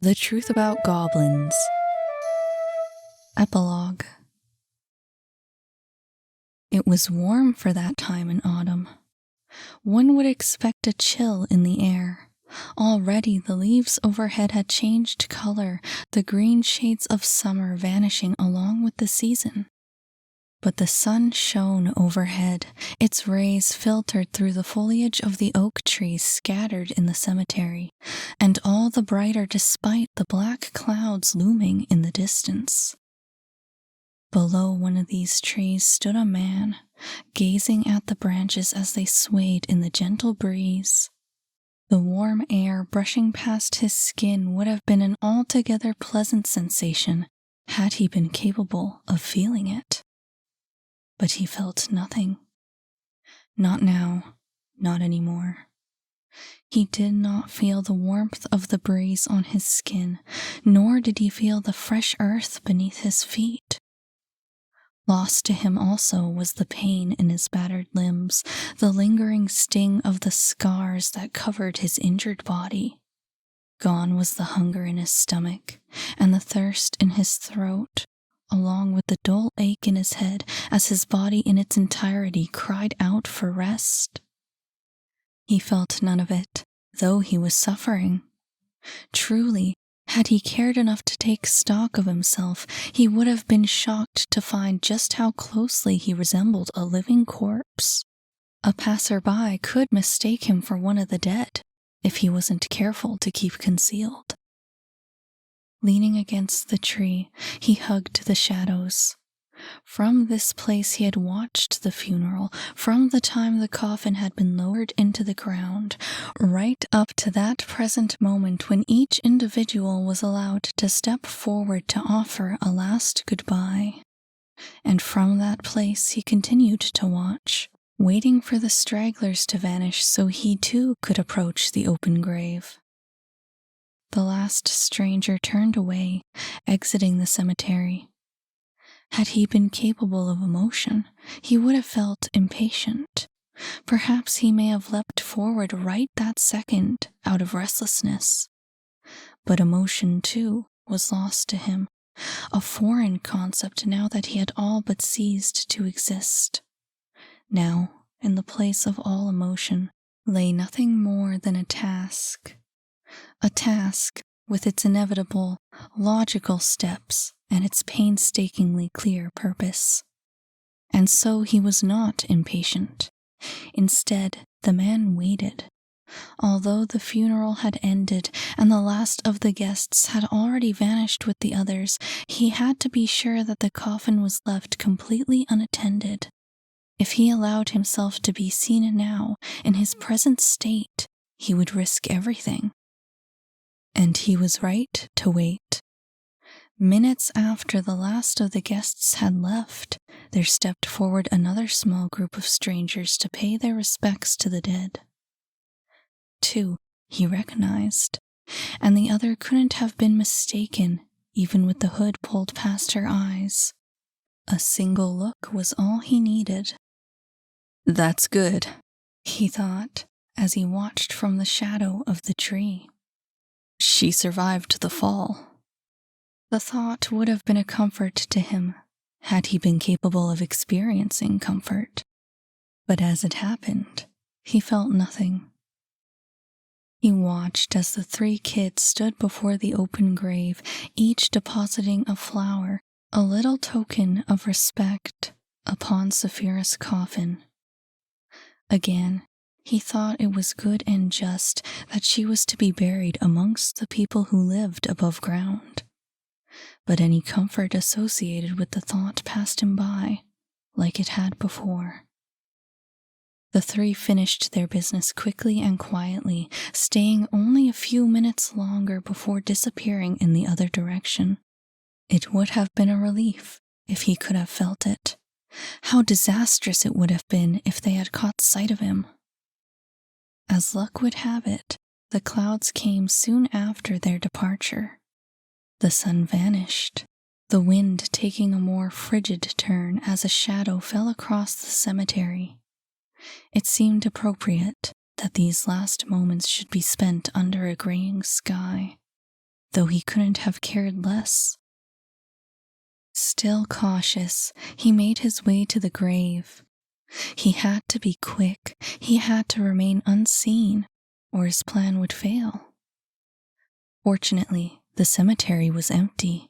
The Truth About Goblins. Epilogue. It was warm for that time in autumn. One would expect a chill in the air. Already the leaves overhead had changed color, the green shades of summer vanishing along with the season. But the sun shone overhead, its rays filtered through the foliage of the oak trees scattered in the cemetery, and all the brighter despite the black clouds looming in the distance. Below one of these trees stood a man, gazing at the branches as they swayed in the gentle breeze. The warm air brushing past his skin would have been an altogether pleasant sensation had he been capable of feeling it. But he felt nothing. Not now, not anymore. He did not feel the warmth of the breeze on his skin, nor did he feel the fresh earth beneath his feet. Lost to him also was the pain in his battered limbs, the lingering sting of the scars that covered his injured body. Gone was the hunger in his stomach, and the thirst in his throat, along with the dull ache in his head as his body in its entirety cried out for rest. He felt none of it, though he was suffering. Truly, had he cared enough to take stock of himself, he would have been shocked to find just how closely he resembled a living corpse. A passer-by could mistake him for one of the dead, if he wasn't careful to keep concealed. Leaning against the tree, he hugged the shadows. From this place he had watched the funeral, from the time the coffin had been lowered into the ground, right up to that present moment when each individual was allowed to step forward to offer a last goodbye. And from that place he continued to watch, waiting for the stragglers to vanish so he too could approach the open grave. The last stranger turned away, exiting the cemetery. Had he been capable of emotion, he would have felt impatient. Perhaps he may have leapt forward right that second out of restlessness. But emotion, too, was lost to him, a foreign concept now that he had all but ceased to exist. Now, in the place of all emotion, lay nothing more than a task with its inevitable, logical steps and its painstakingly clear purpose. And so he was not impatient. Instead, the man waited. Although the funeral had ended and the last of the guests had already vanished with the others, he had to be sure that the coffin was left completely unattended. If he allowed himself to be seen now, in his present state, he would risk everything. And he was right to wait. Minutes after the last of the guests had left, there stepped forward another small group of strangers to pay their respects to the dead. Two he recognized, and the other couldn't have been mistaken, even with the hood pulled past her eyes. A single look was all he needed. "That's good," he thought, as he watched from the shadow of the tree. "She survived the fall." The thought would have been a comfort to him, had he been capable of experiencing comfort. But as it happened, he felt nothing. He watched as the three kids stood before the open grave, each depositing a flower, a little token of respect, upon Saphira's coffin. Again, he thought it was good and just that she was to be buried amongst the people who lived above ground. But any comfort associated with the thought passed him by, like it had before. The three finished their business quickly and quietly, staying only a few minutes longer before disappearing in the other direction. It would have been a relief if he could have felt it. How disastrous it would have been if they had caught sight of him. As luck would have it, the clouds came soon after their departure. The sun vanished, the wind taking a more frigid turn as a shadow fell across the cemetery. It seemed appropriate that these last moments should be spent under a graying sky. though he couldn't have cared less. Still cautious, he made his way to the grave. He had to be quick, he had to remain unseen, or his plan would fail. Fortunately, the cemetery was empty.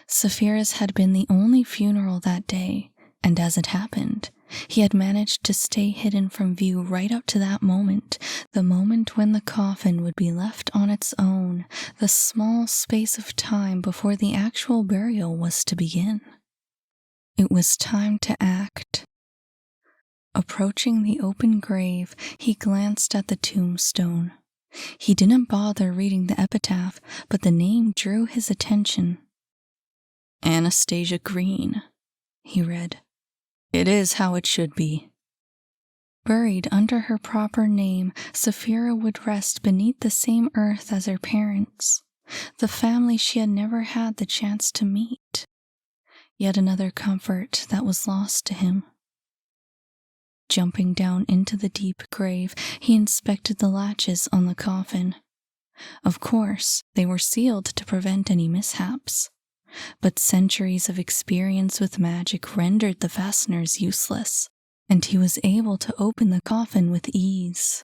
Saphira's had been the only funeral that day, and as it happened, he had managed to stay hidden from view right up to that moment, the moment when the coffin would be left on its own, the small space of time before the actual burial was to begin. It was time to act. Approaching the open grave, he glanced at the tombstone. He didn't bother reading the epitaph, but the name drew his attention. Anastasia Green, he read. It is how it should be. Buried under her proper name, Saphira would rest beneath the same earth as her parents, the family she had never had the chance to meet. Yet another comfort that was lost to him. Jumping down into the deep grave, he inspected the latches on the coffin. Of course, they were sealed to prevent any mishaps, but centuries of experience with magic rendered the fasteners useless, and he was able to open the coffin with ease.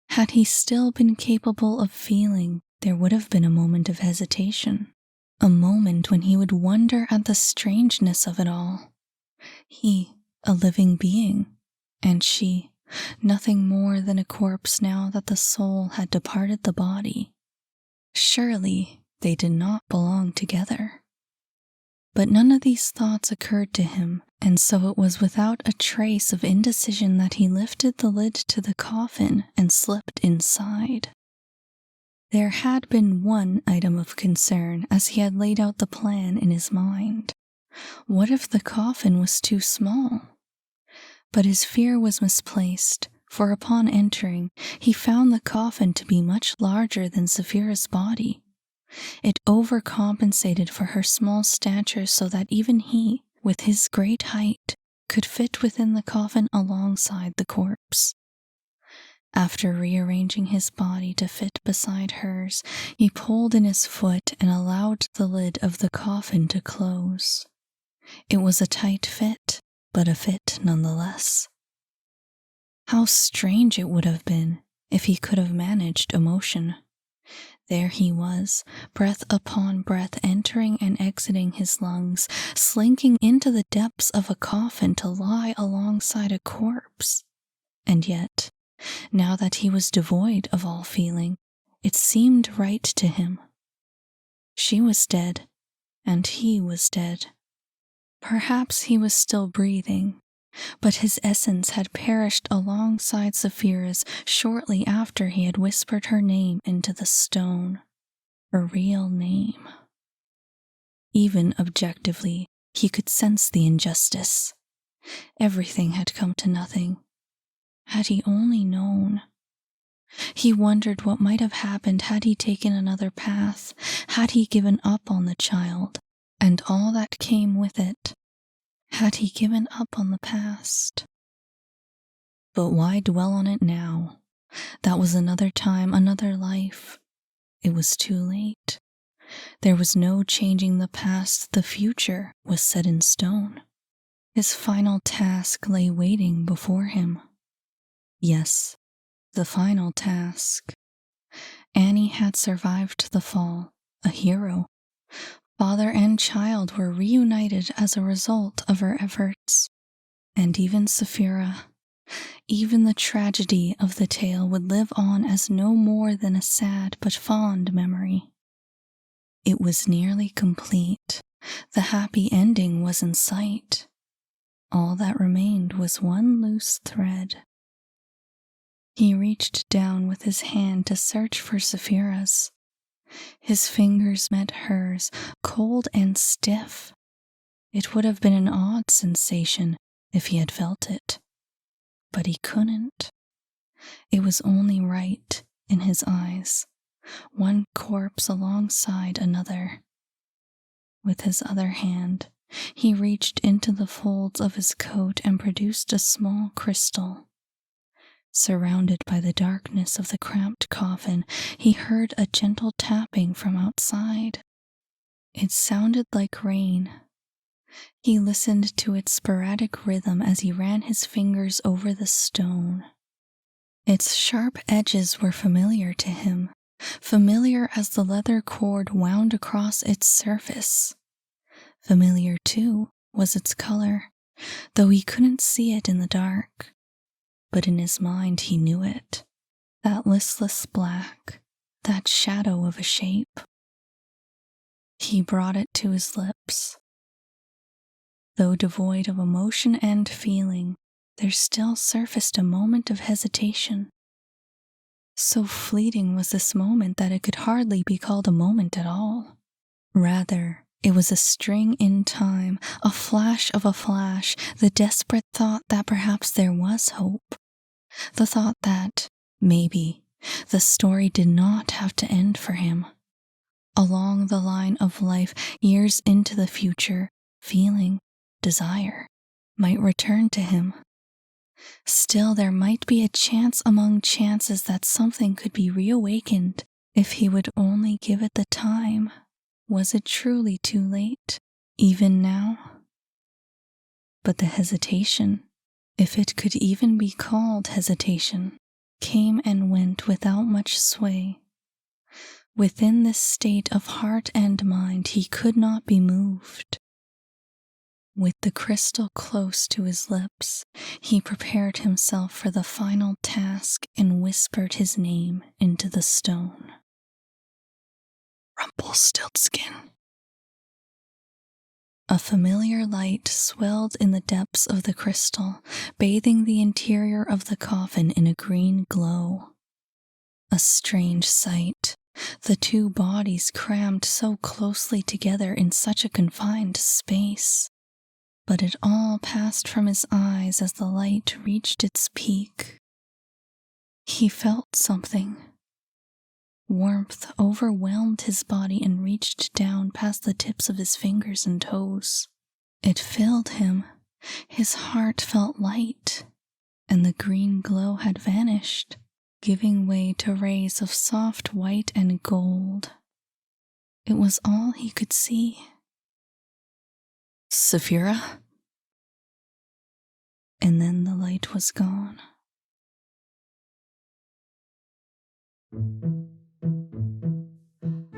Had he still been capable of feeling, there would have been a moment of hesitation, a moment when he would wonder at the strangeness of it all. He, a living being, and she, nothing more than a corpse now that the soul had departed the body. Surely they did not belong together. But none of these thoughts occurred to him, and so it was without a trace of indecision that he lifted the lid to the coffin and slipped inside. There had been one item of concern as he had laid out the plan in his mind. What if the coffin was too small? But his fear was misplaced, for upon entering, he found the coffin to be much larger than Saphira's body. It overcompensated for her small stature so that even he, with his great height, could fit within the coffin alongside the corpse. After rearranging his body to fit beside hers, he pulled in his foot and allowed the lid of the coffin to close. It was a tight fit, but a fit nonetheless. How strange it would have been if he could have managed emotion. There he was, breath upon breath entering and exiting his lungs, slinking into the depths of a coffin to lie alongside a corpse. And yet, now that he was devoid of all feeling, it seemed right to him. She was dead, and he was dead. Perhaps he was still breathing, but his essence had perished alongside Saphira's shortly after he had whispered her name into the stone. Her real name. Even objectively, he could sense the injustice. Everything had come to nothing. Had he only known? He wondered what might have happened had he taken another path, had he given up on the child, and all that came with it. Had he given up on the past? But why dwell on it now? That was another time, another life. It was too late. There was no changing the past, the future was set in stone. His final task lay waiting before him. Yes, the final task. Annie had survived the fall, a hero. Father and child were reunited as a result of her efforts. And even Saphira, even the tragedy of the tale would live on as no more than a sad but fond memory. It was nearly complete. The happy ending was in sight. All that remained was one loose thread. He reached down with his hand to search for Saphira's. His fingers met hers, cold and stiff. It would have been an odd sensation if he had felt it. But he couldn't. It was only right in his eyes, one corpse alongside another. With his other hand, he reached into the folds of his coat and produced a small crystal. Surrounded by the darkness of the cramped coffin, he heard a gentle tapping from outside. It sounded like rain. He listened to its sporadic rhythm as he ran his fingers over the stone. Its sharp edges were familiar to him, familiar as the leather cord wound across its surface. Familiar, too, was its color, though he couldn't see it in the dark. But in his mind he knew it. That listless black, that shadow of a shape. He brought it to his lips. Though devoid of emotion and feeling, there still surfaced a moment of hesitation. So fleeting was this moment that it could hardly be called a moment at all. Rather, it was a string in time, a flash of a flash, the desperate thought that perhaps there was hope. The thought that, maybe, the story did not have to end for him. Along the line of life, years into the future, feeling, desire, might return to him. Still, there might be a chance among chances that something could be reawakened if he would only give it the time. Was it truly too late, even now? But the hesitation, if it could even be called hesitation, came and went without much sway. Within this state of heart and mind, he could not be moved. With the crystal close to his lips, he prepared himself for the final task and whispered his name into the stone. Rumpelstiltskin. A familiar light swelled in the depths of the crystal, bathing the interior of the coffin in a green glow. A strange sight, the two bodies crammed so closely together in such a confined space. But it all passed from his eyes as the light reached its peak. He felt something. Warmth overwhelmed his body and reached down past the tips of his fingers and toes. It filled him. His heart felt light, and the green glow had vanished, giving way to rays of soft white and gold. It was all he could see. Saphira? And then the light was gone.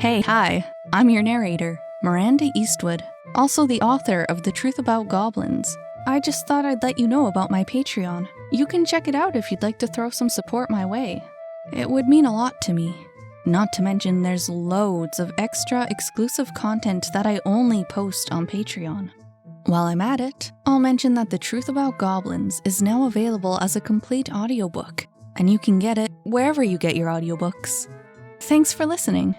Hey, hi, I'm your narrator, Miranda Eastwood, also the author of The Truth About Goblins. I just thought I'd let you know about my Patreon. You can check it out if you'd like to throw some support my way. It would mean a lot to me. Not to mention there's loads of extra exclusive content that I only post on Patreon. While I'm at it, I'll mention that The Truth About Goblins is now available as a complete audiobook, and you can get it wherever you get your audiobooks. Thanks for listening.